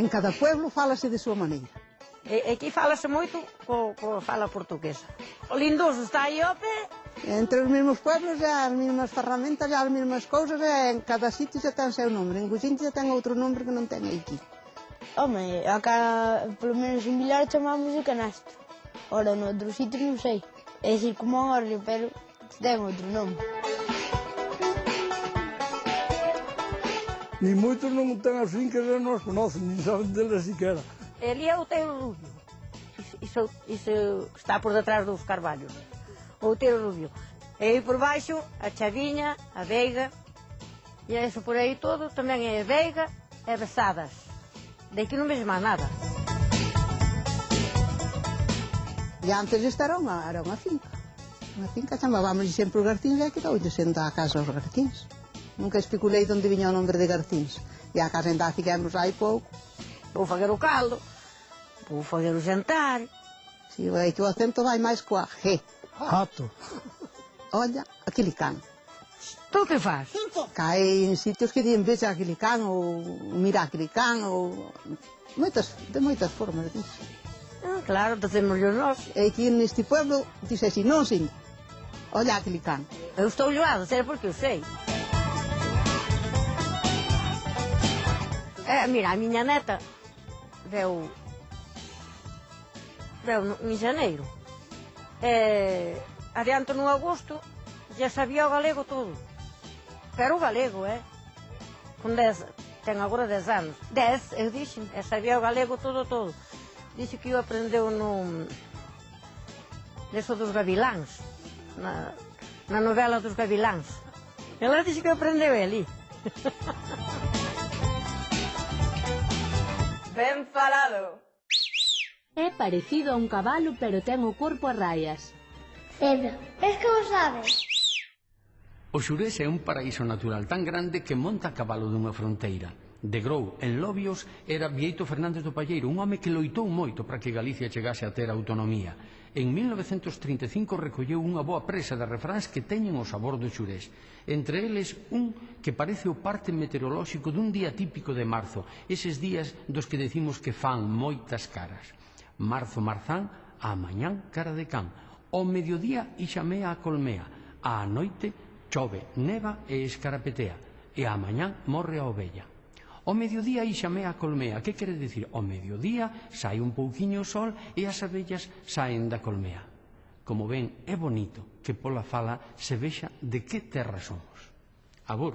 En cada pueblo fálase de súa maneira. Aquí fálase moito co fala portuguesa. O lindoso está aí ao pé. Entre os mesmos pueblos já as mesmas ferramentas, já as mesmas cousas, en cada sitio xa ten o seu nombre. En Guxinte xa ten outro nombre que non ten aquí. Home, acá, polo menos en Vilar, chamamos de canastro. Ora, noutros sitios non sei. É dicir, como un horrio, pero ten outro nome. Ni moitos non ten as fincas e non as conocen, nin saben delas siquera. Ali é o Outeiro Rubio. Iso está por detrás dos Carvalhos. O Outeiro Rubio. E aí por baixo, a Chaviña, a Veiga, e isso por aí todo, tamén é Veiga e Besadas. Daqui non vejo máis nada. E antes esta era unha finca. Unha finca chamábamos sempre os Garcíns e que onde senta a casa os Garcíns. Nunca especulei onde viña o nombre de Garcíns. E a casa ainda fixemos aí pouco. Vou fazer o caldo, vou fazer o jantar. Si, é que o acento vai máis coa G. Hato. Olha, aquele can. Tu que faz? Cae en sitios que dien vexa aquele can, ou mira aquele can, ou... de moitas formas disso. Claro, facémoslo nós. E aquí neste pueblo, dice así, non sin, olha aquele can. Eu estou llevado, será porque eu sei. Mira, a miña neta veu en xaneiro. Adianto no agosto, já sabía o galego todo. Pero o galego, con 10, ten agora 10 anos. 10, eu dixen, sabía o galego todo. Dixe que eu aprendeu neso dos gaviláns, na novela dos gaviláns. Ela dixe que aprendeu ali. Ben falado. É parecido a un cabalo, pero ten o corpo a raias. Pedro, es que vos sabes. O Xurés é un paraíso natural tan grande que monta a cabalo dunha fronteira. De Grou, en Lobios, era Bieito Fernández do Palleiro, un home que loitou moito para que Galicia chegase a ter autonomía. En 1935 recolleu unha boa presa de refráns que teñen o sabor do Xurés. Entre eles, un que parece o parte meteorolóxico dun día típico de marzo, eses días dos que decimos que fan moitas caras. Marzo marzán, a mañán cara de can. Ao mediodía ixamea a colmea, á noite chove, neva e escarapetea, e á mañán morre a ovella. Ao mediodía ixamea a colmea, que quere dicir? Ao mediodía sai un pouquiño o sol e as abellas saen da colmea. Como ven, é bonito que pola fala se vexa de que terra somos. Agur.